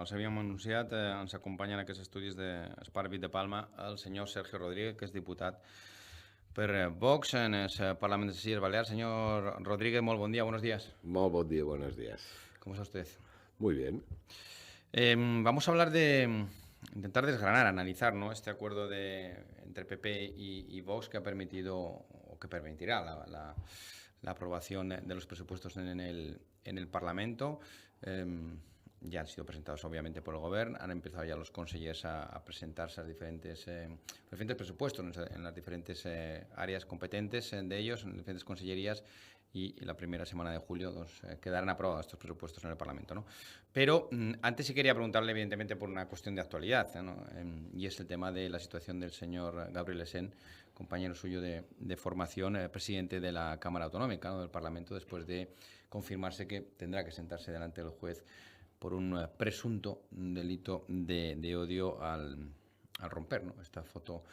els havíem anunciat, ens acompanya en aquests estudis d'Esparvit de Palma el senyor Sergio Rodríguez, que és diputat per Vox en el Parlament de les Illes Balears. Senyor Rodríguez, molt bon dia, buenos días. Muy buen día, buenos días. ¿Cómo está usted? Muy bien. Vamos a hablar de intentar desgranar, analizar, ¿no?, este acuerdo entre PP y Vox que ha permitido o que permitirá la aprobación de los presupuestos en el Parlamento. Ya han sido presentados obviamente por el Gobierno, han empezado ya los consellers a presentarse a diferentes presupuestos en las diferentes áreas competentes de ellos, en diferentes consellerías, y la primera semana de julio quedarán aprobados estos presupuestos en el Parlamento, ¿no? Pero antes sí quería preguntarle, evidentemente, por una cuestión de actualidad, ¿no? Y es el tema de la situación del señor Gabriel Lesén, compañero suyo de formación, presidente de la Cámara Autonómica, ¿no?, del Parlamento, después de confirmarse que tendrá que sentarse delante del juez por un presunto delito de odio al romper, ¿no?, esta foto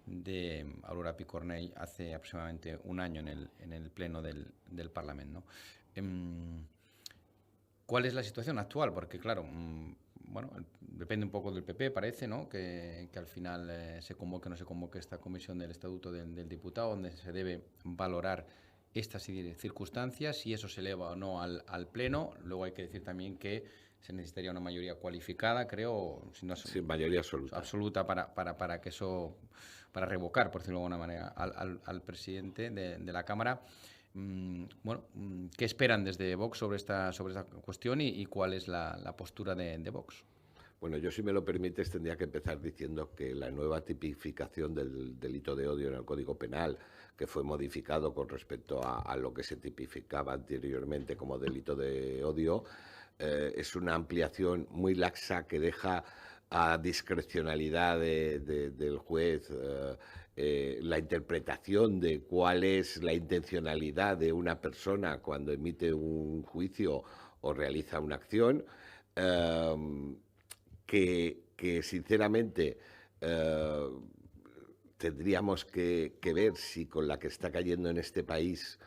de Aurora Picornell hace aproximadamente un año en el pleno del Parlamento, ¿no? ¿Cuál es la situación actual? Porque, claro, bueno, depende un poco del PP, parece, ¿no?, que al final se convoque o no se convoque esta comisión del Estatuto del Diputado, donde se debe valorar estas circunstancias, si eso se eleva o no al Pleno. Luego hay que decir también que se necesitaría una mayoría cualificada, creo, si no, Sí, mayoría absoluta. Absoluta para que eso, para revocar, por decirlo de alguna manera, al presidente de la Cámara. Bueno, ¿qué esperan desde Vox sobre esta cuestión y cuál es la postura de Vox? Bueno, yo, si me lo permites, tendría que empezar diciendo que la nueva tipificación del delito de odio en el Código Penal, que fue modificado con respecto a lo que se tipificaba anteriormente como delito de odio, es una ampliación muy laxa que deja a discrecionalidad del juez la interpretación de cuál es la intencionalidad de una persona cuando emite un juicio o realiza una acción. Que sinceramente tendríamos que ver si con la que está cayendo en este país,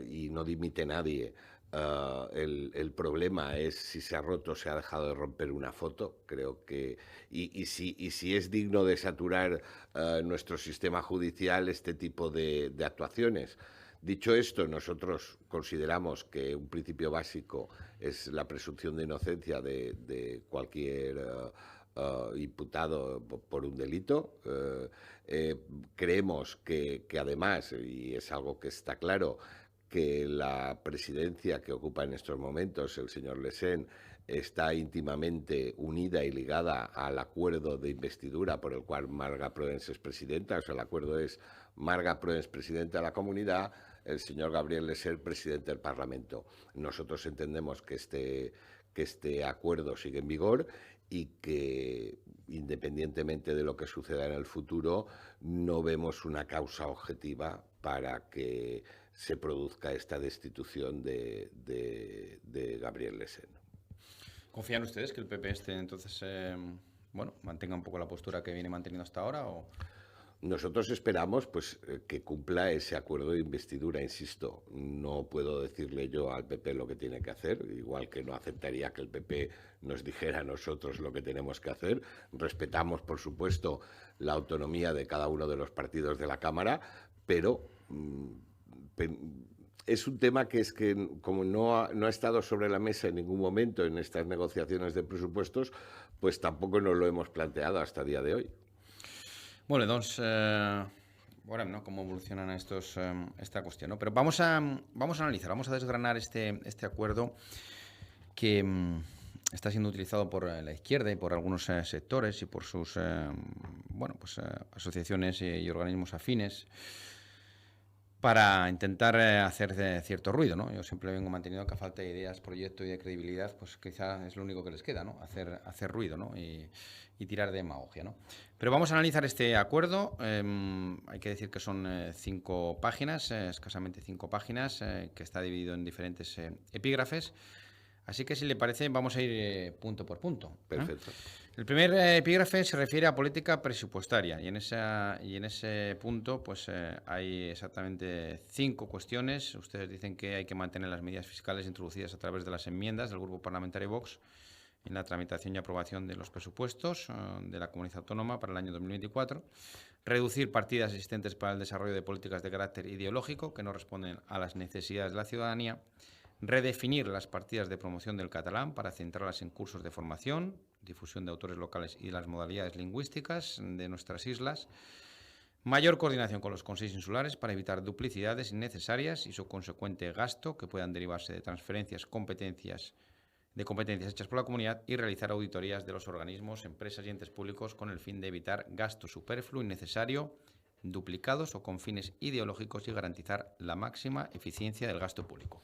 y no dimite nadie, el problema es si se ha roto o se ha dejado de romper una foto. Creo que y si es digno de saturar nuestro sistema judicial este tipo de actuaciones. Dicho esto, nosotros consideramos que un principio básico es la presunción de inocencia de cualquier imputado por un delito. Creemos que además, y es algo que está claro, que la presidencia que ocupa en estos momentos el señor Lesén está íntimamente unida y ligada al acuerdo de investidura por el cual Marga Proens es presidenta. O sea, el acuerdo es Marga Proens, presidenta de la comunidad, el señor Gabriel Lesén, presidente del Parlamento. Nosotros entendemos que este acuerdo sigue en vigor y que, independientemente de lo que suceda en el futuro, no vemos una causa objetiva para que se produzca esta destitución de Gabriel Lesén. ¿Confían ustedes que el PP entonces bueno, mantenga un poco la postura que viene manteniendo hasta ahora? ¿O? Nosotros esperamos que cumpla ese acuerdo de investidura, insisto. No puedo decirle yo al PP lo que tiene que hacer, igual que no aceptaría que el PP nos dijera a nosotros lo que tenemos que hacer. Respetamos, por supuesto, la autonomía de cada uno de los partidos de la Cámara, pero es un tema que como no ha estado sobre la mesa en ningún momento en estas negociaciones de presupuestos, pues tampoco nos lo hemos planteado hasta el día de hoy. Bueno, doncs, veurem, no?, cómo evolucionan esta cuestión, ¿no? Pero vamos a analizar, vamos a desgranar este acuerdo que está siendo utilizado por la izquierda y por algunos sectores y por sus bueno, pues, asociaciones y organismos afines para intentar hacer cierto ruido, ¿no? Yo siempre vengo manteniendo que a falta de ideas, proyecto y de credibilidad, pues quizá es lo único que les queda, ¿no? Hacer ruido, ¿no? Y tirar de demagogia, ¿no? Pero vamos a analizar este acuerdo. Hay que decir que son 5 páginas, escasamente 5 páginas, que está dividido en diferentes epígrafes. Así que, si le parece, vamos a ir punto por punto. Perfecto. El primer epígrafe se refiere a política presupuestaria y en ese punto pues hay exactamente 5 cuestiones. Ustedes dicen que hay que mantener las medidas fiscales introducidas a través de las enmiendas del Grupo Parlamentario Vox en la tramitación y aprobación de los presupuestos de la comunidad autónoma para el año 2024, reducir partidas existentes para el desarrollo de políticas de carácter ideológico que no responden a las necesidades de la ciudadanía, redefinir las partidas de promoción del catalán para centrarlas en cursos de formación, difusión de autores locales y las modalidades lingüísticas de nuestras islas, mayor coordinación con los consejos insulares para evitar duplicidades innecesarias y su consecuente gasto que puedan derivarse de transferencias de competencias hechas por la comunidad y realizar auditorías de los organismos, empresas y entes públicos con el fin de evitar gasto superfluo, innecesario, duplicados o con fines ideológicos y garantizar la máxima eficiencia del gasto público.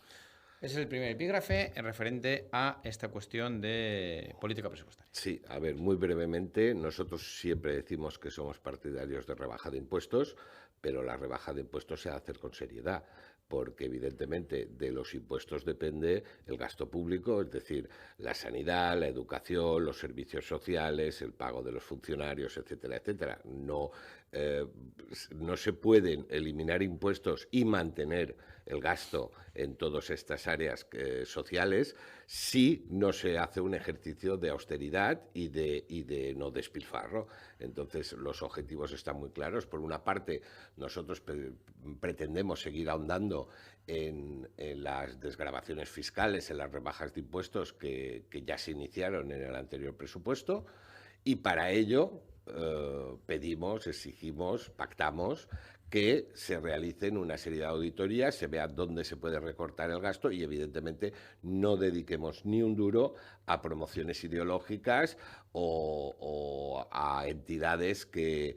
Ese es el primer epígrafe en referente a esta cuestión de política presupuestaria. Sí, a ver, muy brevemente, nosotros siempre decimos que somos partidarios de rebaja de impuestos, pero la rebaja de impuestos se ha de hacer con seriedad, porque evidentemente de los impuestos depende el gasto público, es decir, la sanidad, la educación, los servicios sociales, el pago de los funcionarios, etcétera, etcétera. No se pueden eliminar impuestos y mantener el gasto en todas estas áreas sociales si no se hace un ejercicio de austeridad y de no despilfarro. Entonces, los objetivos están muy claros. Por una parte, nosotros pretendemos seguir ahondando en las desgravaciones fiscales, en las rebajas de impuestos que ya se iniciaron en el anterior presupuesto, y para ello pedimos, exigimos, pactamos que se realicen una serie de auditorías, se vea dónde se puede recortar el gasto y, evidentemente, no dediquemos ni un duro a promociones ideológicas o a entidades que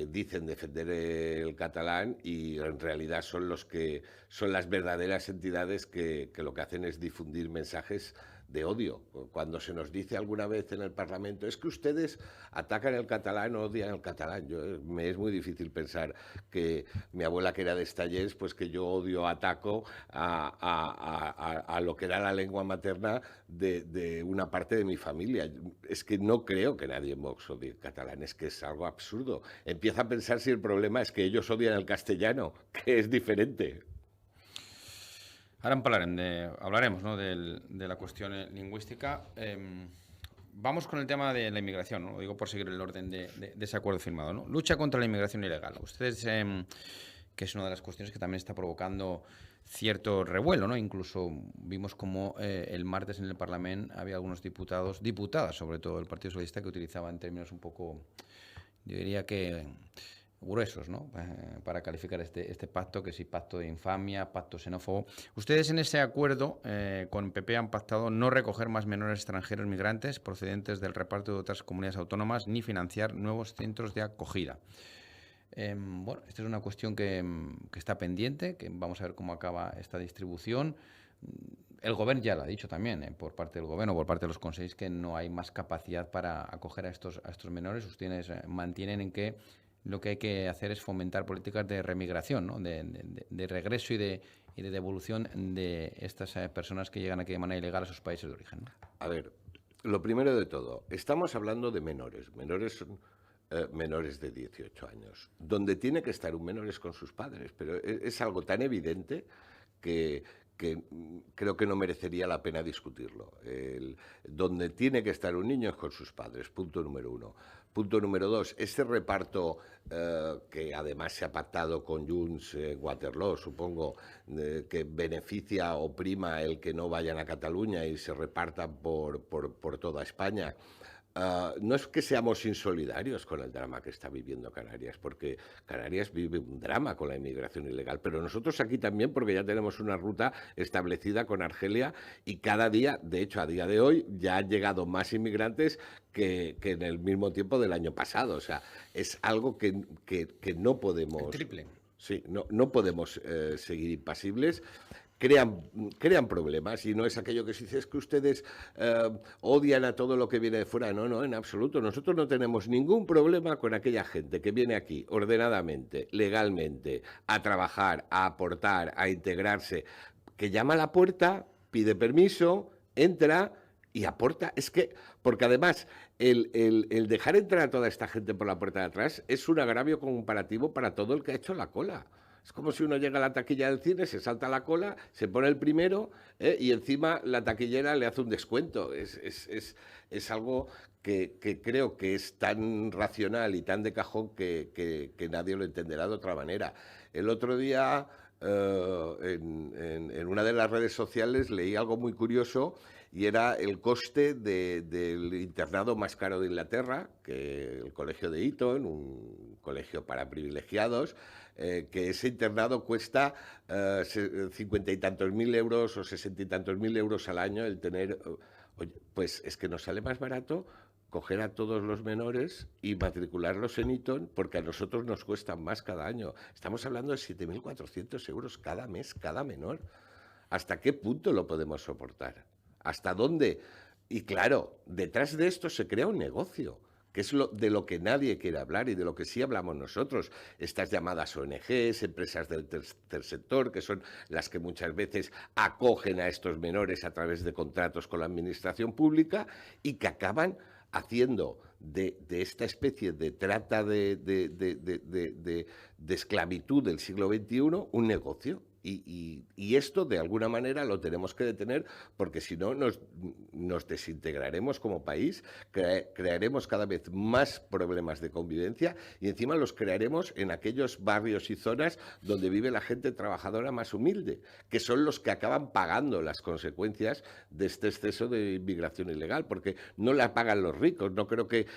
dicen defender el catalán y en realidad son las verdaderas entidades que lo que hacen es difundir mensajes de odio. Cuando se nos dice alguna vez en el Parlamento es que ustedes atacan el catalán o odian el catalán, me es muy difícil pensar que mi abuela, que era de Estallés, pues que yo odio, ataco a lo que era la lengua materna de una parte de mi familia. Es que no creo que nadie en Vox odie el catalán, es que es algo absurdo. Empieza a pensar si el problema es que ellos odian el castellano, que es diferente. Ahora hablaremos, ¿no?, de la cuestión lingüística. Vamos con el tema de la inmigración, ¿no? Lo digo por seguir el orden de ese acuerdo firmado, ¿no? Lucha contra la inmigración ilegal. Ustedes, que es una de las cuestiones que también está provocando cierto revuelo, ¿no? Incluso vimos como el martes en el Parlamento había algunos diputadas, sobre todo del Partido Socialista, que utilizaban términos un poco, yo diría que gruesos, ¿no?, para calificar este pacto, que si pacto de infamia, pacto xenófobo. Ustedes en ese acuerdo con PP han pactado no recoger más menores extranjeros migrantes procedentes del reparto de otras comunidades autónomas ni financiar nuevos centros de acogida. Bueno, esta es una cuestión que está pendiente, que vamos a ver cómo acaba esta distribución. El Gobierno ya lo ha dicho también, por parte del Gobierno, por parte de los consejos, que no hay más capacidad para acoger a estos menores. Ustedes mantienen en que lo que hay que hacer es fomentar políticas de remigración, ¿no?, de regreso y de devolución de estas personas que llegan aquí de manera ilegal a sus países de origen, ¿no? A ver, lo primero de todo, estamos hablando de menores. Menores son menores de 18 años. Donde tiene que estar un menor es con sus padres, pero es algo tan evidente que creo que no merecería la pena discutirlo. Donde tiene que estar un niño es con sus padres, punto número uno. Punto número dos, este reparto que además se ha pactado con Junts en Waterloo, supongo, que beneficia o prima el que no vayan a Cataluña y se repartan por toda España. No es que seamos insolidarios con el drama que está viviendo Canarias, porque Canarias vive un drama con la inmigración ilegal, pero nosotros aquí también, porque ya tenemos una ruta establecida con Argelia y cada día, de hecho a día de hoy, ya han llegado más inmigrantes que en el mismo tiempo del año pasado. O sea, es algo que no podemos... El triple. Sí, no podemos seguir impasibles. Crean problemas y no es aquello que se dice, es que ustedes odian a todo lo que viene de fuera. No, en absoluto. Nosotros no tenemos ningún problema con aquella gente que viene aquí ordenadamente, legalmente, a trabajar, a aportar, a integrarse, que llama a la puerta, pide permiso, entra y aporta. Es que, porque además el dejar entrar a toda esta gente por la puerta de atrás es un agravio comparativo para todo el que ha hecho la cola. O Es como si uno llega a la taquilla del cine, se salta la cola, se pone el primero, y encima la taquillera le hace un descuento. Es algo que creo que es tan racional y tan de cajón que nadie lo entenderá de otra manera. El otro día, en una de las redes sociales, leí algo muy curioso y era el coste del internado más caro de Inglaterra, que el colegio de Eton, un colegio para privilegiados, que ese internado cuesta 50 y tantos mil euros o 60 y tantos mil euros al año el tener. Oye, pues es que nos sale más barato coger a todos los menores y matricularlos en Eton, porque a nosotros nos cuestan más cada año. Estamos hablando de 7.400 euros cada mes, cada menor. ¿Hasta qué punto lo podemos soportar? ¿Hasta dónde? Y claro, detrás de esto se crea un negocio, que es de lo que nadie quiere hablar y de lo que sí hablamos nosotros. Estas llamadas ONGs, empresas del tercer sector, que son las que muchas veces acogen a estos menores a través de contratos con la administración pública y que acaban haciendo de esta especie de trata de esclavitud del siglo XXI un negocio. Y esto, de alguna manera, lo tenemos que detener, porque si no nos desintegraremos como país, crearemos cada vez más problemas de convivencia y encima los crearemos en aquellos barrios y zonas donde vive la gente trabajadora más humilde, que son los que acaban pagando las consecuencias de este exceso de inmigración ilegal, porque no la pagan los ricos. No creo que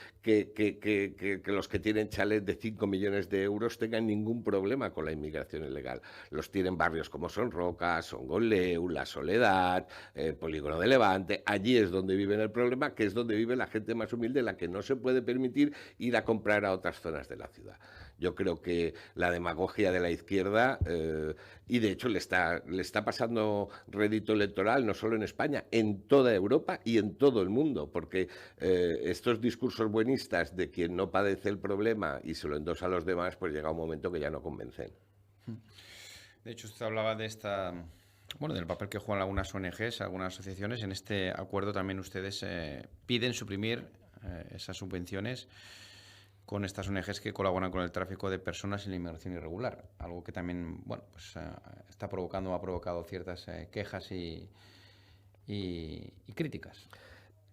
los que tienen chalets de 5 millones de euros tengan ningún problema con la inmigración ilegal. Los tienen barrios como Son Roca, Son Golleu, La Soledad, Polígono de Levante. Allí es donde viven el problema, que es donde vive la gente más humilde, la que no se puede permitir ir a comprar a otras zonas de la ciudad. Yo creo que la demagogia de la izquierda, y de hecho le está pasando rédito electoral, no solo en España, en toda Europa y en todo el mundo, porque estos discursos buenistas de quien no padece el problema y se lo endosa a los demás, pues llega un momento que ya no convencen. De hecho, usted hablaba de bueno, del papel que juegan algunas ONGs, algunas asociaciones. En este acuerdo también ustedes piden suprimir esas subvenciones con estas ONGs que colaboran con el tráfico de personas y la inmigración irregular. Algo que también, bueno, pues ha provocado ciertas quejas y críticas.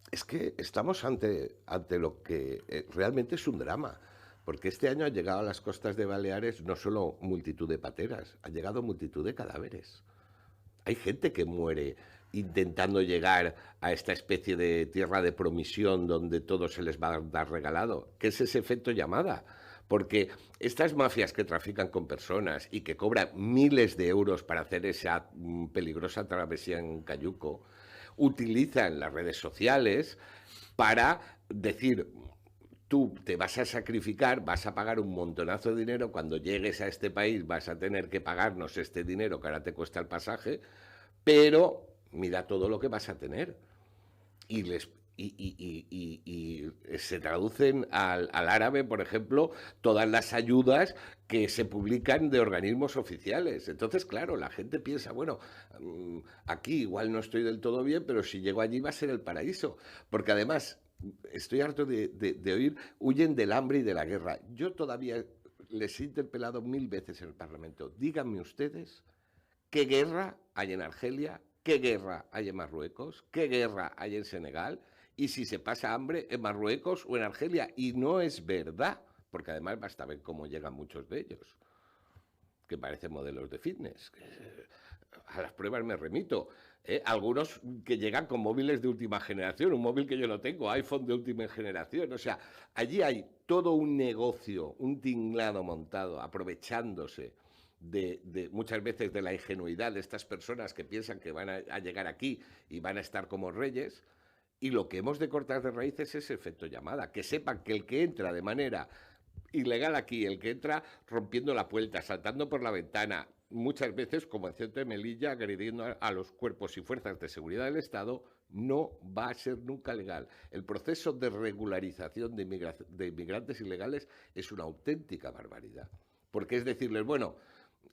Es que estamos ante lo que realmente es un drama. Porque este año ha llegado a las costas de Baleares no solo multitud de pateras, ha llegado multitud de cadáveres. Hay gente que muere intentando llegar a esta especie de tierra de promisión donde todo se les va a dar regalado. ¿Qué es ese efecto llamada? Porque estas mafias que trafican con personas y que cobran miles de euros para hacer esa peligrosa travesía en Cayuco, utilizan las redes sociales para decir: tú te vas a sacrificar, vas a pagar un montonazo de dinero, cuando llegues a este país vas a tener que pagarnos este dinero que ahora te cuesta el pasaje, pero mira todo lo que vas a tener. Y se traducen al árabe, por ejemplo, todas las ayudas que se publican de organismos oficiales. Entonces, claro, la gente piensa, bueno, aquí igual no estoy del todo bien, pero si llego allí va a ser el paraíso. Porque además, estoy harto de oír, huyen del hambre y de la guerra. Yo todavía les he interpelado 1000 veces en el Parlamento. Díganme ustedes qué guerra hay en Argelia, qué guerra hay en Marruecos, qué guerra hay en Senegal, y si se pasa hambre en Marruecos o en Argelia. Y no es verdad, porque además basta ver cómo llegan muchos de ellos, que parecen modelos de fitness. A las pruebas me remito. Algunos que llegan con móviles de última generación, un móvil que yo no tengo, iPhone de última generación. O sea, allí hay todo un negocio, un tinglado montado, aprovechándose muchas veces de la ingenuidad de estas personas que piensan que van a llegar aquí y van a estar como reyes. Y lo que hemos de cortar de raíz es ese efecto llamada, que sepan que el que entra de manera ilegal aquí, el que entra rompiendo la puerta, saltando por la ventana, muchas veces, como en Ceuta y Melilla, agrediendo a los cuerpos y fuerzas de seguridad del Estado, no va a ser nunca legal. El proceso de regularización de inmigrantes ilegales es una auténtica barbaridad. Porque es decirles, bueno,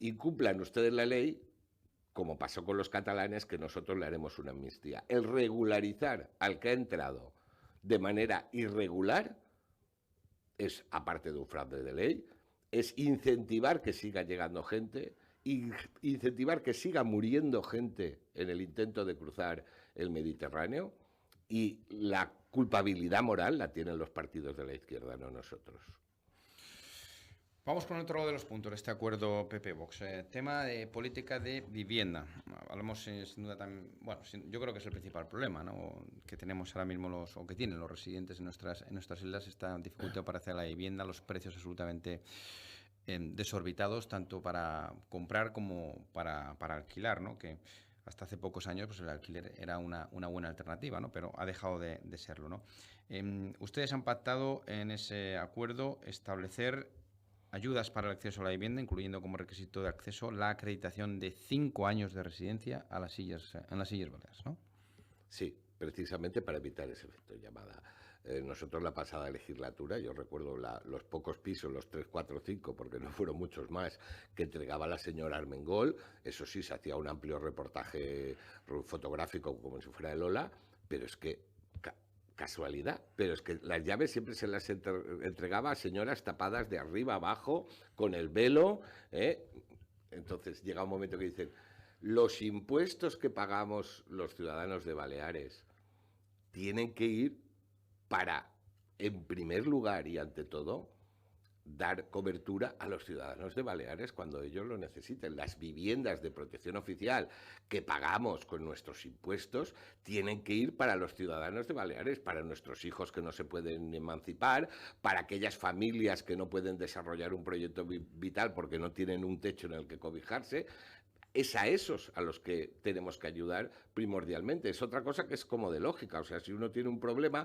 incumplan ustedes la ley, como pasó con los catalanes, que nosotros le haremos una amnistía. El regularizar al que ha entrado de manera irregular es, aparte de un fraude de ley, es incentivar que siga llegando gente, incentivar que siga muriendo gente en el intento de cruzar el Mediterráneo, y la culpabilidad moral la tienen los partidos de la izquierda, no nosotros. Vamos con otro de los puntos de este acuerdo PP-Vox. Tema de política de vivienda. Hablamos sin duda también, bueno, yo creo que es el principal problema, ¿no?, que tenemos ahora mismo o que tienen los residentes en nuestras islas, esta dificultad para hacer la vivienda, los precios absolutamente desorbitados, tanto para comprar como para alquilar, ¿no? Que hasta hace pocos años pues el alquiler era una buena alternativa, ¿no?, pero ha dejado de serlo, ¿no? Ustedes han pactado en ese acuerdo establecer ayudas para el acceso a la vivienda, incluyendo como requisito de acceso la acreditación de 5 años de residencia en las Illes Baleares, ¿no? Sí, precisamente para evitar ese efecto llamada. Nosotros la pasada legislatura, yo recuerdo los pocos pisos, los 3, 4, 5, porque no fueron muchos más, que entregaba la señora Armengol. Eso sí, se hacía un amplio reportaje fotográfico como si fuera el Ola, pero es que casualidad, pero es que las llaves siempre se las entregaba a señoras tapadas de arriba abajo, con el velo, ¿eh? Entonces llega un momento que dicen, los impuestos que pagamos los ciudadanos de Baleares tienen que ir para, en primer lugar y ante todo, dar cobertura a los ciudadanos de Baleares cuando ellos lo necesiten. Las viviendas de protección oficial que pagamos con nuestros impuestos tienen que ir para los ciudadanos de Baleares, para nuestros hijos que no se pueden emancipar, para aquellas familias que no pueden desarrollar un proyecto vital porque no tienen un techo en el que cobijarse. Es a esos a los que tenemos que ayudar primordialmente. Es otra cosa que es como de lógica. O sea, si uno tiene un problema,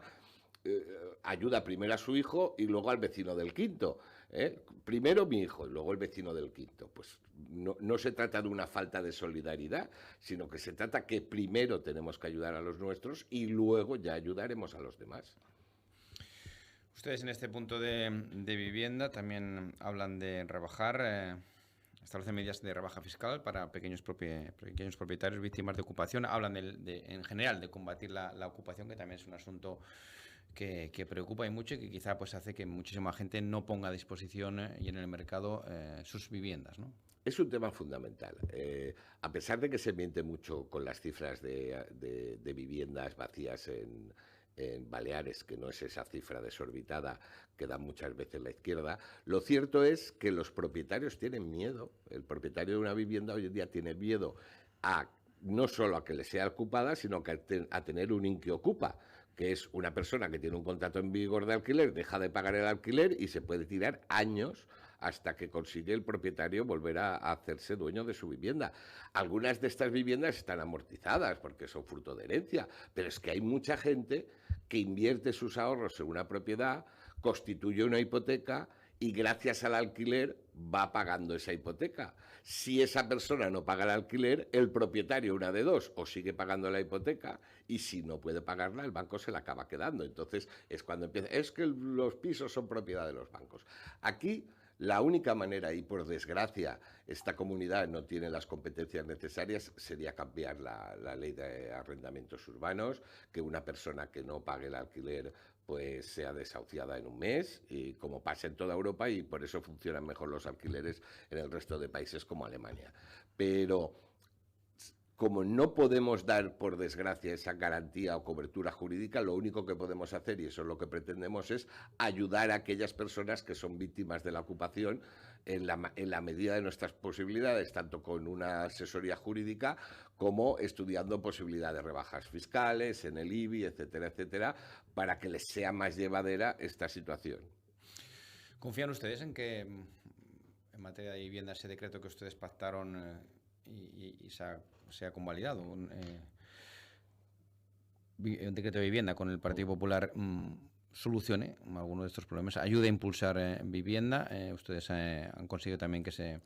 ayuda primero a su hijo y luego al vecino del quinto. Primero mi hijo y luego el vecino del quinto. Pues no se trata de una falta de solidaridad, sino que se trata que primero tenemos que ayudar a los nuestros y luego ya ayudaremos a los demás. Ustedes en este punto de vivienda también hablan de rebajar, establecen medidas de rebaja fiscal para pequeños propietarios víctimas de ocupación. Hablan en general de combatir la ocupación, que también es un asunto que preocupa y mucho y que quizá pues hace que muchísima gente no ponga a disposición y en el mercado sus viviendas, ¿no? Es un tema fundamental. A pesar de que se miente mucho con las cifras de viviendas vacías en Baleares, que no es esa cifra desorbitada que da muchas veces la izquierda, lo cierto es que los propietarios tienen miedo. El propietario de una vivienda hoy en día tiene miedo no solo a que le sea ocupada, sino que a tener un inquiocupa, que es una persona que tiene un contrato en vigor de alquiler, deja de pagar el alquiler y se puede tirar años hasta que consigue el propietario volver a hacerse dueño de su vivienda. Algunas de estas viviendas están amortizadas porque son fruto de herencia, pero es que hay mucha gente que invierte sus ahorros en una propiedad, constituye una hipoteca y gracias al alquiler va pagando esa hipoteca. Si esa persona no paga el alquiler, el propietario, una de dos, o sigue pagando la hipoteca, y si no puede pagarla, el banco se la acaba quedando. Entonces es cuando empieza, es que los pisos son propiedad de los bancos. Aquí la única manera, y por desgracia esta comunidad no tiene las competencias necesarias, sería cambiar la ley de arrendamientos urbanos, que una persona que no pague el alquiler pues sea desahuciada en un mes, y como pasa en toda Europa, y por eso funcionan mejor los alquileres en el resto de países como Alemania. Pero como no podemos dar, por desgracia, esa garantía o cobertura jurídica, lo único que podemos hacer, y eso es lo que pretendemos, es ayudar a aquellas personas que son víctimas de la ocupación en la medida de nuestras posibilidades, tanto con una asesoría jurídica como estudiando posibilidades de rebajas fiscales en el IBI, etcétera, etcétera, para que les sea más llevadera esta situación. ¿Confían ustedes en que en materia de vivienda ese decreto que ustedes pactaron y sea convalidado, un decreto de vivienda con el Partido Popular, solucione alguno de estos problemas, ayude a impulsar vivienda? Ustedes han conseguido también que se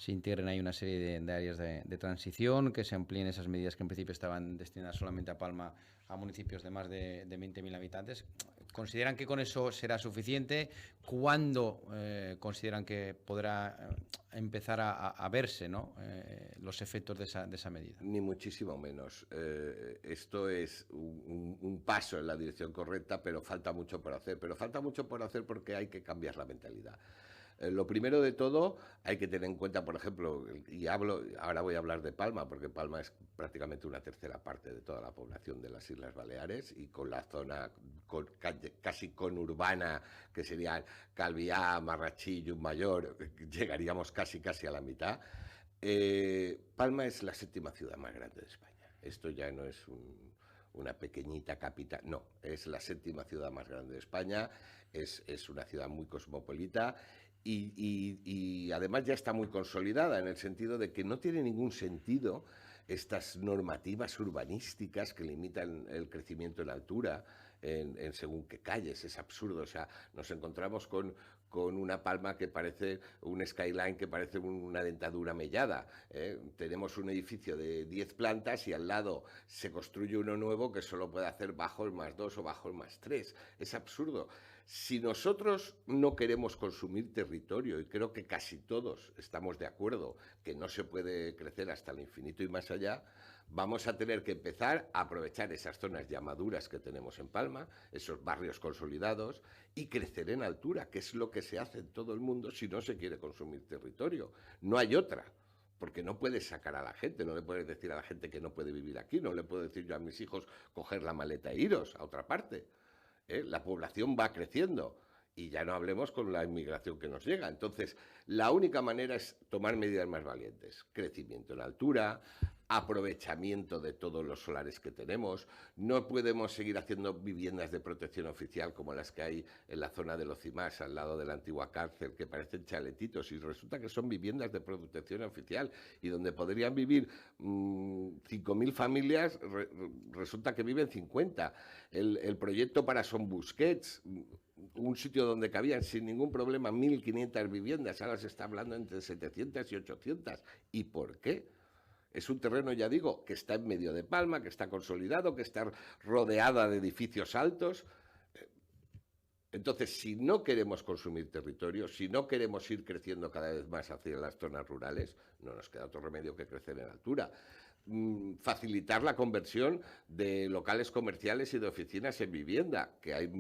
integren ahí una serie de áreas de transición, que se amplíen esas medidas que en principio estaban destinadas solamente a Palma, a municipios de más de 20.000 habitantes. ¿Consideran que con eso será suficiente? ¿Cuándo consideran que podrá empezar a verse, ¿no?, los efectos de esa medida? Ni muchísimo menos. Esto es un paso en la dirección correcta, pero falta mucho por hacer. Pero falta mucho por hacer porque hay que cambiar la mentalidad. Lo primero de todo, hay que tener en cuenta, por ejemplo, ahora voy a hablar de Palma, porque Palma es prácticamente una tercera parte de toda la población de las Islas Baleares, y con la zona casi conurbana, que serían Calviá, Marratxí, Llucmajor, llegaríamos casi a la mitad. Palma es la séptima ciudad más grande de España. Esto ya no es una pequeñita capital, no, es la séptima ciudad más grande de España, es una ciudad muy cosmopolita y además ya está muy consolidada en el sentido de que no tiene ningún sentido estas normativas urbanísticas que limitan el crecimiento en altura en según qué calles. Es absurdo. O sea, nos encontramos con una Palma que parece un skyline, que parece una dentadura mellada. Tenemos un edificio de 10 plantas y al lado se construye uno nuevo que solo puede hacer bajo el +2 o bajo el +3. Es absurdo. Si nosotros no queremos consumir territorio, y creo que casi todos estamos de acuerdo que no se puede crecer hasta el infinito y más allá, vamos a tener que empezar a aprovechar esas zonas ya maduras que tenemos en Palma, esos barrios consolidados, y crecer en altura, que es lo que se hace en todo el mundo si no se quiere consumir territorio. No hay otra. Porque no puedes sacar a la gente, no le puedes decir a la gente que no puede vivir aquí, no le puedo decir yo a mis hijos coger la maleta e iros a otra parte. La población va creciendo y ya no hablemos con la inmigración que nos llega. Entonces, la única manera es tomar medidas más valientes. Crecimiento en altura, aprovechamiento de todos los solares que tenemos. No podemos seguir haciendo viviendas de protección oficial como las que hay en la zona de Los Cimás, al lado de la antigua cárcel, que parecen chaletitos y resulta que son viviendas de protección oficial y donde podrían vivir 5.000 familias, resulta que viven 50. El proyecto para Son Busquets, un sitio donde cabían sin ningún problema 1.500 viviendas, ahora se está hablando entre 700 y 800. ¿Y por qué? Es un terreno, ya digo, que está en medio de Palma, que está consolidado, que está rodeada de edificios altos. Entonces, si no queremos consumir territorio, si no queremos ir creciendo cada vez más hacia las zonas rurales, no nos queda otro remedio que crecer en altura. Facilitar la conversión de locales comerciales y de oficinas en vivienda, que hay...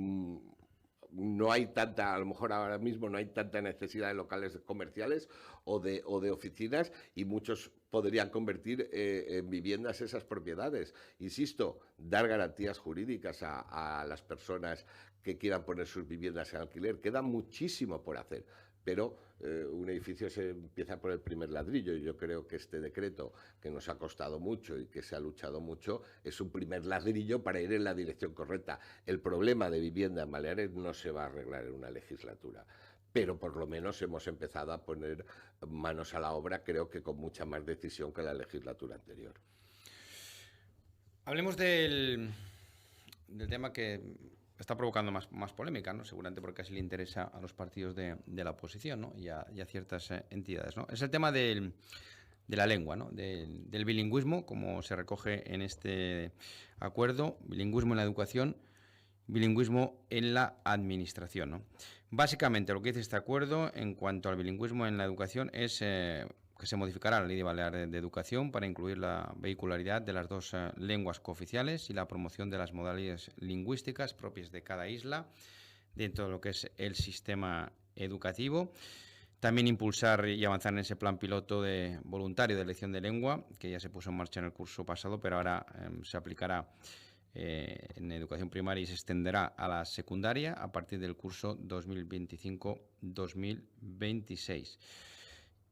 No hay tanta, a lo mejor ahora mismo no hay tanta necesidad de locales comerciales o de oficinas, y muchos podrían convertir en viviendas esas propiedades. Insisto, dar garantías jurídicas a las personas que quieran poner sus viviendas en alquiler. Queda muchísimo por hacer, pero un edificio se empieza por el primer ladrillo, y yo creo que este decreto, que nos ha costado mucho y que se ha luchado mucho, es un primer ladrillo para ir en la dirección correcta. El problema de vivienda en Baleares no se va a arreglar en una legislatura, pero por lo menos hemos empezado a poner manos a la obra, creo que con mucha más decisión que la legislatura anterior. Hablemos del tema que está provocando más polémica, ¿no? Seguramente porque así le interesa a los partidos de la oposición, ¿no? y a ciertas entidades, ¿no? Es el tema de la lengua, ¿no? Del bilingüismo, como se recoge en este acuerdo: bilingüismo en la educación, bilingüismo en la administración, ¿no? Básicamente, lo que dice este acuerdo en cuanto al bilingüismo en la educación es que se modificará la Ley de Balear de Educación para incluir la vehicularidad de las dos lenguas cooficiales y la promoción de las modalidades lingüísticas propias de cada isla dentro de lo que es el sistema educativo. También impulsar y avanzar en ese plan piloto de voluntario de elección de lengua, que ya se puso en marcha en el curso pasado, pero ahora se aplicará en educación primaria y se extenderá a la secundaria a partir del curso 2025-2026.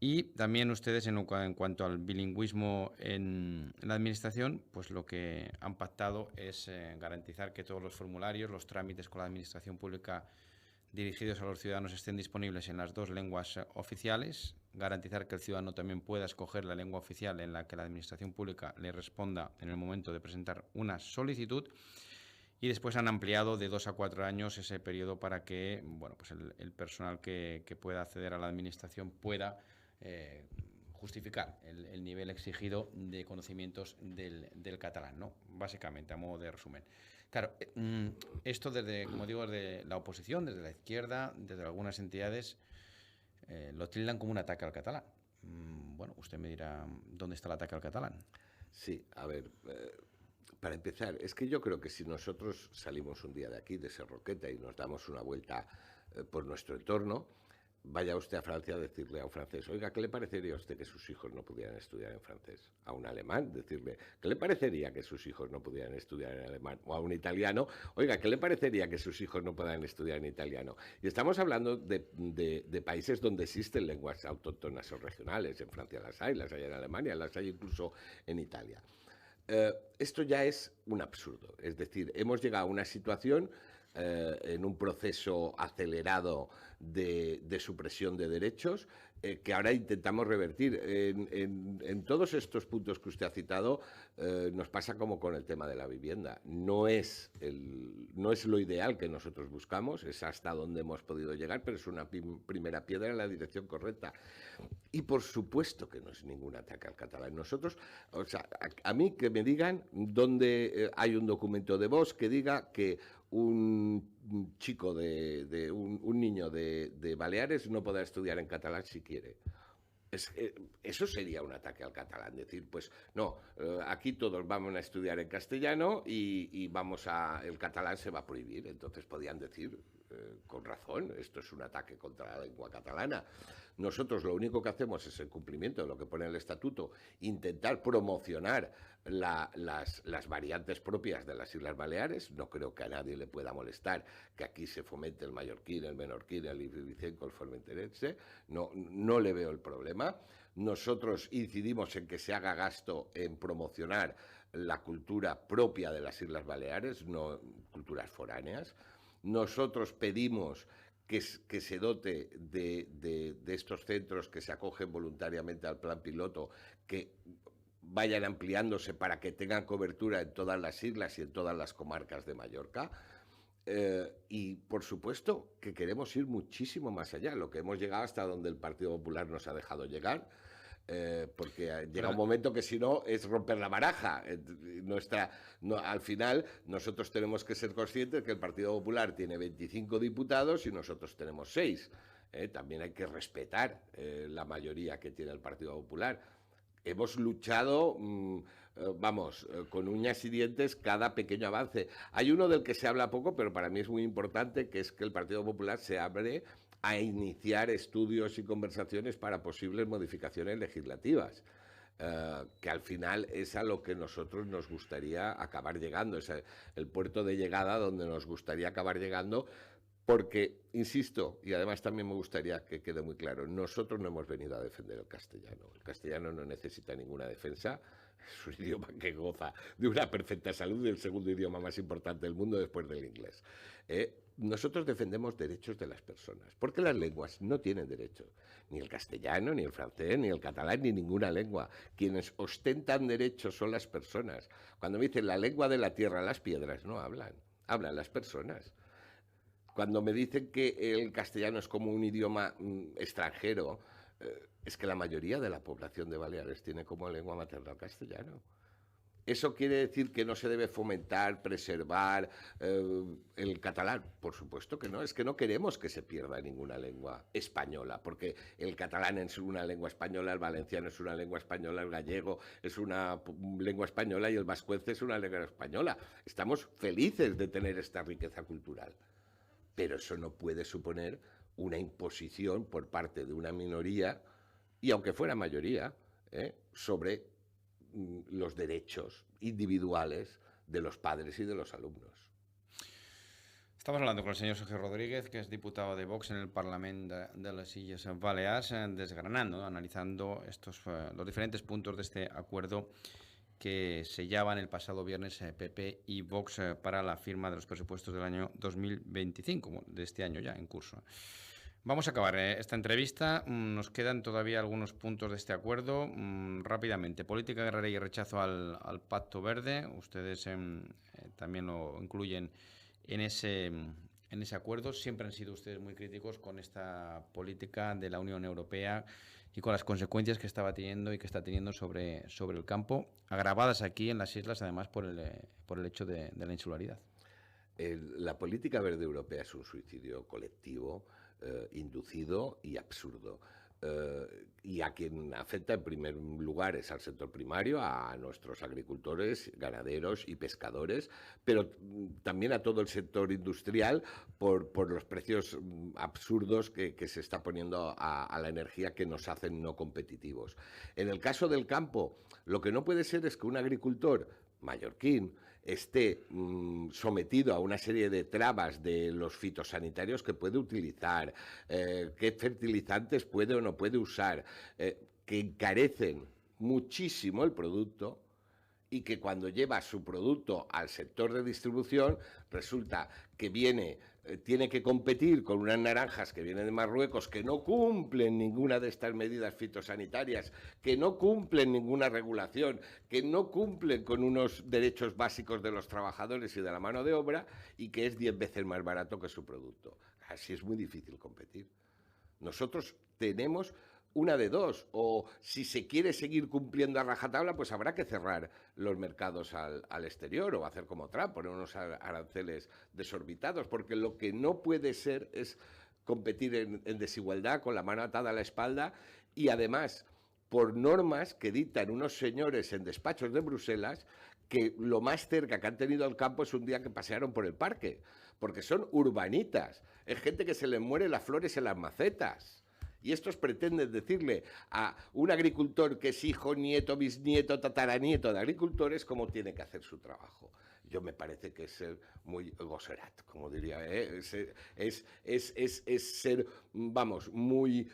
Y también ustedes, en cuanto al bilingüismo en la administración, pues lo que han pactado es garantizar que todos los formularios, los trámites con la administración pública dirigidos a los ciudadanos estén disponibles en las dos lenguas oficiales, garantizar que el ciudadano también pueda escoger la lengua oficial en la que la administración pública le responda en el momento de presentar una solicitud. Y después han ampliado de 2 a 4 años ese periodo para que, bueno, pues el personal que pueda acceder a la administración pueda justificar el nivel exigido de conocimientos del catalán, ¿no? Básicamente, a modo de resumen. Claro, esto desde, como digo, desde la oposición, desde la izquierda, desde algunas entidades, lo tildan como un ataque al catalán. Bueno, usted me dirá, ¿dónde está el ataque al catalán? Sí, a ver, para empezar, es que yo creo que si nosotros salimos un día de aquí, de Serroqueta, y nos damos una vuelta por nuestro entorno, vaya usted a Francia a decirle a un francés, oiga, ¿qué le parecería a usted que sus hijos no pudieran estudiar en francés? A un alemán, decirle, ¿qué le parecería que sus hijos no pudieran estudiar en alemán? O a un italiano, oiga, ¿qué le parecería que sus hijos no puedan estudiar en italiano? Y estamos hablando de países donde existen lenguas autóctonas o regionales. En Francia las hay en Alemania, las hay incluso en Italia. Esto ya es un absurdo. Es decir, hemos llegado a una situación en un proceso acelerado de supresión de derechos que ahora intentamos revertir. En todos estos puntos que usted ha citado nos pasa como con el tema de la vivienda. No es lo ideal que nosotros buscamos, es hasta donde hemos podido llegar, pero es una primera piedra en la dirección correcta. Y por supuesto que no es ningún ataque al catalán. Nosotros, o sea, a mí que me digan dónde hay un documento de Vox que diga que un chico un niño de Baleares no podrá estudiar en catalán si quiere. Eso sería un ataque al catalán, decir, pues no, aquí todos vamos a estudiar en castellano y el catalán se va a prohibir. Entonces podían decir, con razón, esto es un ataque contra la lengua catalana. Nosotros lo único que hacemos es, en cumplimiento de lo que pone el estatuto, intentar promocionar las variantes propias de las Islas Baleares. No creo que a nadie le pueda molestar que aquí se fomente el mallorquín, el menorquín, el ibicenco, el formenterense. No le veo el problema. Nosotros incidimos en que se haga gasto en promocionar la cultura propia de las Islas Baleares, no culturas foráneas. Nosotros pedimos que se dote de estos centros que se acogen voluntariamente al plan piloto, que vayan ampliándose para que tengan cobertura en todas las islas y en todas las comarcas de Mallorca. Y, por supuesto, que queremos ir muchísimo más allá. Lo que hemos llegado hasta donde el Partido Popular nos ha dejado llegar, porque llega un momento que si no es romper la baraja. Al final nosotros tenemos que ser conscientes que el Partido Popular tiene 25 diputados y nosotros tenemos 6. También hay que respetar la mayoría que tiene el Partido Popular. Hemos luchado, con uñas y dientes cada pequeño avance. Hay uno del que se habla poco, pero para mí es muy importante, que es que el Partido Popular se abre a iniciar estudios y conversaciones para posibles modificaciones legislativas, que al final es a lo que nosotros nos gustaría acabar llegando, es el puerto de llegada donde nos gustaría acabar llegando, porque, insisto, y además también me gustaría que quede muy claro, nosotros no hemos venido a defender el castellano no necesita ninguna defensa, es un idioma que goza de una perfecta salud y el segundo idioma más importante del mundo después del inglés. Nosotros defendemos derechos de las personas, porque las lenguas no tienen derechos, ni el castellano, ni el francés, ni el catalán, ni ninguna lengua. Quienes ostentan derechos son las personas. Cuando me dicen la lengua de la tierra, las piedras no hablan, hablan las personas. Cuando me dicen que el castellano es como un idioma extranjero, es que la mayoría de la población de Baleares tiene como lengua materna el castellano. ¿Eso quiere decir que no se debe fomentar, preservar el catalán? Por supuesto que no. Es que no queremos que se pierda ninguna lengua española, porque el catalán es una lengua española, el valenciano es una lengua española, el gallego es una lengua española y el vascuence es una lengua española. Estamos felices de tener esta riqueza cultural. Pero eso no puede suponer una imposición por parte de una minoría, y aunque fuera mayoría, sobre los derechos individuales de los padres y de los alumnos. Estamos hablando con el señor Sergio Rodríguez, que es diputado de Vox en el Parlamento de las Illes Baleares, desgranando, analizando los diferentes puntos de este acuerdo que sellaban el pasado viernes PP y Vox para la firma de los presupuestos del año 2025, de este año ya en curso. Vamos a acabar esta entrevista. Nos quedan todavía algunos puntos de este acuerdo. Rápidamente, política guerrera y rechazo al Pacto Verde. Ustedes también lo incluyen en ese acuerdo. Siempre han sido ustedes muy críticos con esta política de la Unión Europea y con las consecuencias que estaba teniendo y que está teniendo sobre el campo, agravadas aquí en las islas, además por el hecho de la insularidad. La política verde europea es un suicidio colectivo, inducido y absurdo. y a quien afecta en primer lugar es al sector primario, a nuestros agricultores, ganaderos y pescadores, pero también a todo el sector industrial por los precios absurdos que se está poniendo a la energía, que nos hacen no competitivos. En el caso del campo, lo que no puede ser es que un agricultor mallorquín esté sometido a una serie de trabas de los fitosanitarios que puede utilizar, qué fertilizantes puede o no puede usar, que encarecen muchísimo el producto, y que cuando lleva su producto al sector de distribución resulta que tiene que competir con unas naranjas que vienen de Marruecos, que no cumplen ninguna de estas medidas fitosanitarias, que no cumplen ninguna regulación, que no cumplen con unos derechos básicos de los trabajadores y de la mano de obra, y que es 10 veces más barato que su producto. Así es muy difícil competir. Nosotros tenemos una de dos, o si se quiere seguir cumpliendo a rajatabla, pues habrá que cerrar los mercados al exterior, o hacer como Trump, poner unos aranceles desorbitados, porque lo que no puede ser es competir en desigualdad, con la mano atada a la espalda, y además por normas que dictan unos señores en despachos de Bruselas, que lo más cerca que han tenido al campo es un día que pasearon por el parque, porque son urbanitas, es gente que se les muere las flores en las macetas. Y estos pretenden decirle a un agricultor que es hijo, nieto, bisnieto, tataranieto de agricultores cómo tiene que hacer su trabajo. Yo me parece que es ser muy goserat, como diría, es ser, vamos, muy...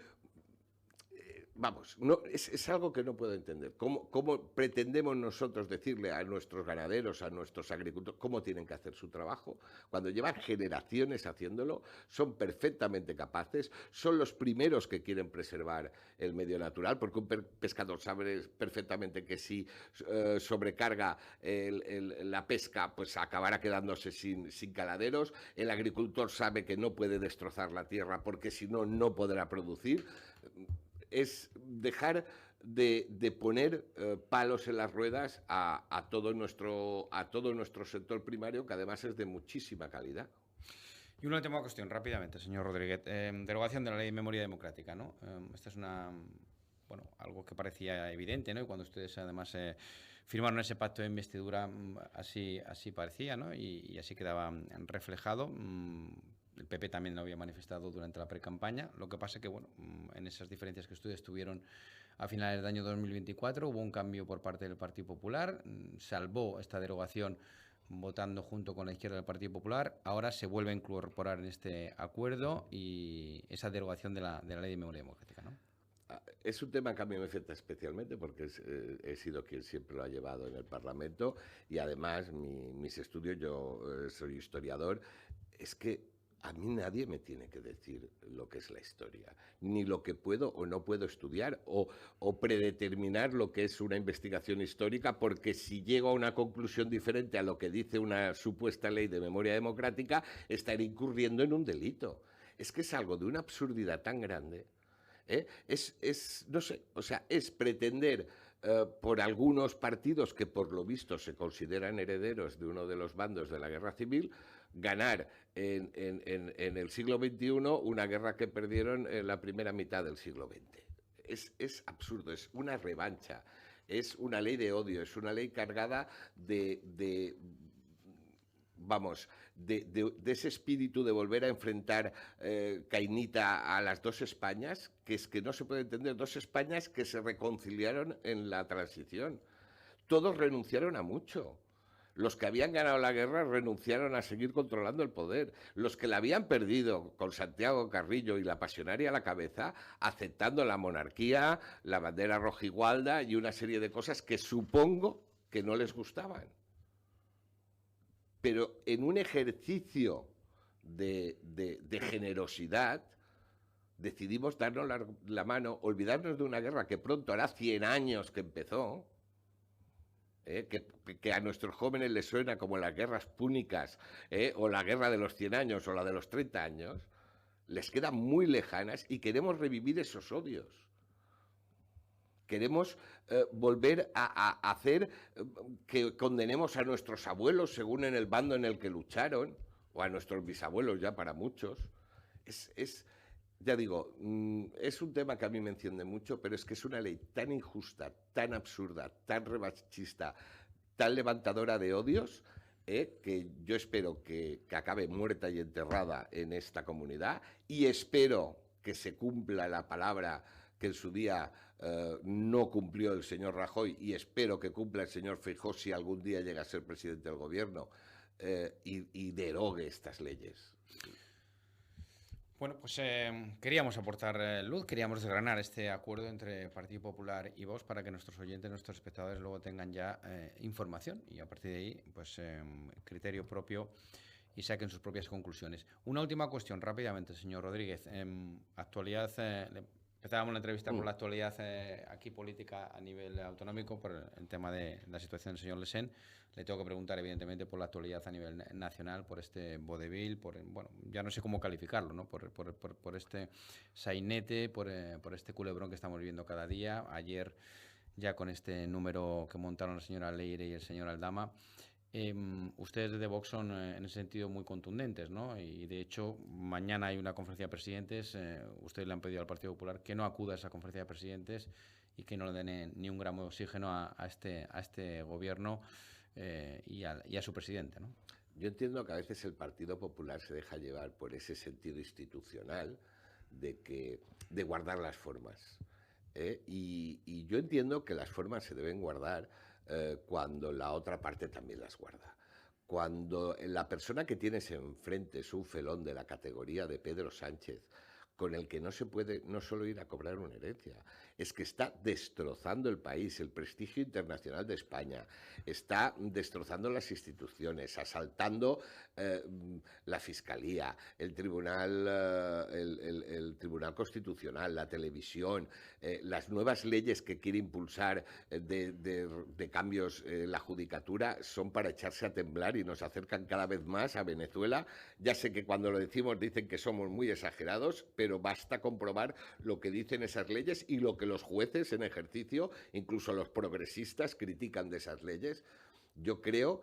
Vamos, no, es algo que no puedo entender. ¿Cómo pretendemos nosotros decirle a nuestros ganaderos, a nuestros agricultores, cómo tienen que hacer su trabajo? Cuando llevan generaciones haciéndolo, son perfectamente capaces, son los primeros que quieren preservar el medio natural, porque un pescador sabe perfectamente que si sobrecarga la pesca, pues acabará quedándose sin caladeros. El agricultor sabe que no puede destrozar la tierra, porque si no, no podrá producir. Es dejar de poner palos en las ruedas a todo nuestro sector primario, que además es de muchísima calidad. Y una última cuestión, rápidamente, señor Rodríguez. Derogación de la Ley de Memoria Democrática, ¿no? Esta es algo que parecía evidente, ¿no? Y cuando ustedes además firmaron ese pacto de investidura, así parecía, ¿no? Y así quedaba reflejado. El PP también lo había manifestado durante la precampaña. Lo que pasa es que, en esas diferencias que ustedes tuvieron a finales del año 2024, hubo un cambio por parte del Partido Popular, salvó esta derogación votando junto con la izquierda del Partido Popular. Ahora se vuelve a incorporar en este acuerdo y esa derogación de la Ley de Memoria Democrática, ¿no? Es un tema que a mí me afecta especialmente porque he sido quien siempre lo ha llevado en el Parlamento, y además mis estudios, yo soy historiador, es que a mí nadie me tiene que decir lo que es la historia, ni lo que puedo o no puedo estudiar, o predeterminar lo que es una investigación histórica, porque si llego a una conclusión diferente a lo que dice una supuesta ley de memoria democrática, estaré incurriendo en un delito. Es que es algo de una absurdidad tan grande. No sé, o sea, es pretender por algunos partidos que por lo visto se consideran herederos de uno de los bandos de la guerra civil, ganar en el siglo XXI una guerra que perdieron en la primera mitad del siglo XX. Es absurdo, es una revancha, es una ley de odio, es una ley cargada de ese espíritu de volver a enfrentar Cainita a las dos Españas, que es que no se puede entender, dos Españas que se reconciliaron en la transición. Todos renunciaron a mucho. Los que habían ganado la guerra renunciaron a seguir controlando el poder. Los que la habían perdido, con Santiago Carrillo y la Pasionaria a la cabeza, aceptando la monarquía, la bandera rojigualda y una serie de cosas que supongo que no les gustaban. Pero en un ejercicio de generosidad decidimos darnos la mano, olvidarnos de una guerra que pronto hará 100 años que empezó, que a nuestros jóvenes les suena como las guerras púnicas, o la guerra de los 100 años o la de los 30 años, les quedan muy lejanas, y queremos revivir esos odios. Queremos volver a hacer que condenemos a nuestros abuelos según en el bando en el que lucharon, o a nuestros bisabuelos ya para muchos. Ya digo, es un tema que a mí me enciende mucho, pero es que es una ley tan injusta, tan absurda, tan revanchista, tan levantadora de odios, que yo espero que acabe muerta y enterrada en esta comunidad, y espero que se cumpla la palabra que en su día no cumplió el señor Rajoy, y espero que cumpla el señor Feijóo si algún día llega a ser presidente del gobierno, y derogue estas leyes. Bueno, pues queríamos aportar luz, queríamos desgranar este acuerdo entre Partido Popular y Vox para que nuestros oyentes, nuestros espectadores luego tengan ya información y a partir de ahí, pues criterio propio y saquen sus propias conclusiones. Una última cuestión, rápidamente, señor Rodríguez. Actualidad, empezábamos la entrevista por la actualidad aquí política a nivel autonómico, por el tema de la situación del señor Lesen. Le tengo que preguntar, evidentemente, por la actualidad a nivel nacional, por este vodevil, bueno, ya no sé cómo calificarlo, ¿no? Por este sainete, por este culebrón que estamos viviendo cada día. Ayer, ya con este número que montaron la señora Leire y el señor Aldama. Ustedes de Vox son en ese sentido muy contundentes, ¿no? Y de hecho, mañana hay una conferencia de presidentes. Ustedes le han pedido al Partido Popular que no acuda a esa conferencia de presidentes y que no le den ni un gramo de oxígeno a este gobierno y a su presidente, ¿no? Yo entiendo que a veces el Partido Popular se deja llevar por ese sentido institucional de guardar las formas. Y yo entiendo que las formas se deben guardar cuando la otra parte también las guarda. Cuando la persona que tienes enfrente es un felón de la categoría de Pedro Sánchez, con el que no se puede no solo ir a cobrar una herencia, es que está destrozando el país, el prestigio internacional de España, está destrozando las instituciones, asaltando la Fiscalía, el Tribunal, el Tribunal Constitucional, la televisión, las nuevas leyes que quiere impulsar de cambios la Judicatura son para echarse a temblar y nos acercan cada vez más a Venezuela. Ya sé que cuando lo decimos dicen que somos muy exagerados, pero basta comprobar lo que dicen esas leyes y lo que los jueces en ejercicio, incluso los progresistas, critican de esas leyes. Yo creo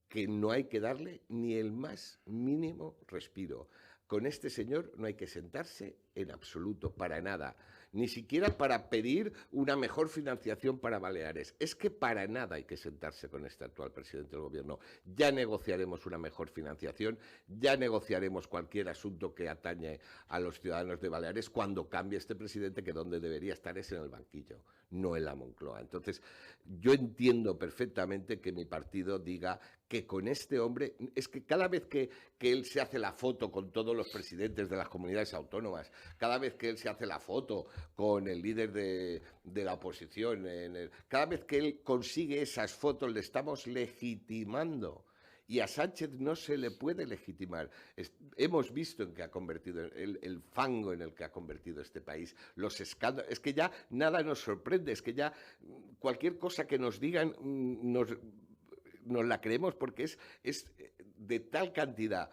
que no hay que darle ni el más mínimo respiro. Con este señor no hay que sentarse en absoluto, para nada, ni siquiera para pedir una mejor financiación para Baleares. Es que para nada hay que sentarse con este actual presidente del gobierno. Ya negociaremos una mejor financiación, ya negociaremos cualquier asunto que atañe a los ciudadanos de Baleares cuando cambie este presidente, que donde debería estar es en el banquillo, no en la Moncloa. Entonces, yo entiendo perfectamente que mi partido diga que con este hombre, es que cada vez que él se hace la foto con todos los presidentes de las comunidades autónomas, cada vez que él se hace la foto con el líder de la oposición, cada vez que él consigue esas fotos le estamos legitimando. Y a Sánchez no se le puede legitimar. Hemos visto en qué ha convertido el fango en el que ha convertido este país, los escándalos. Es que ya nada nos sorprende, es que ya cualquier cosa que nos digan nos la creemos, porque es de tal cantidad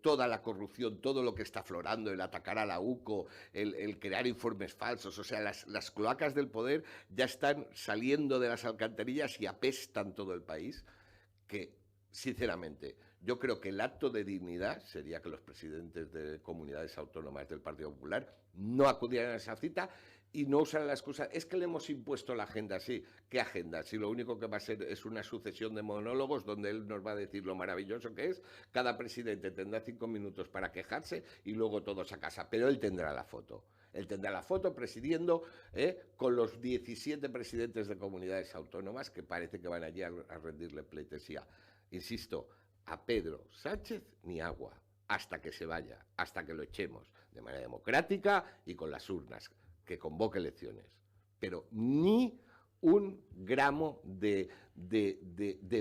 toda la corrupción, todo lo que está aflorando, el atacar a la UCO, el crear informes falsos. O sea, las cloacas del poder ya están saliendo de las alcantarillas y apestan todo el país, que, sinceramente, yo creo que el acto de dignidad sería que los presidentes de comunidades autónomas del Partido Popular no acudieran a esa cita y no usaran la excusa, es que le hemos impuesto la agenda así. ¿Qué agenda? Si lo único que va a ser es una sucesión de monólogos donde él nos va a decir lo maravilloso que es, cada presidente tendrá 5 minutos para quejarse y luego todos a casa, pero él tendrá la foto. Él tendrá la foto presidiendo con los 17 presidentes de comunidades autónomas que parece que van allí a rendirle pleitesía. Insisto, a Pedro Sánchez ni agua, hasta que se vaya, hasta que lo echemos de manera democrática y con las urnas, que convoque elecciones. Pero ni un gramo de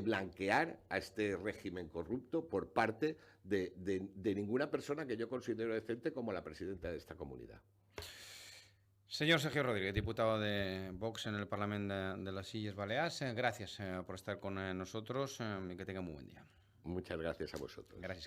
blanquear a este régimen corrupto por parte de ninguna persona que yo considero decente como la presidenta de esta comunidad. Señor Sergio Rodríguez, diputado de Vox en el Parlamento de las Illes Baleares, gracias por estar con nosotros y que tenga muy buen día. Muchas gracias a vosotros. Gracias.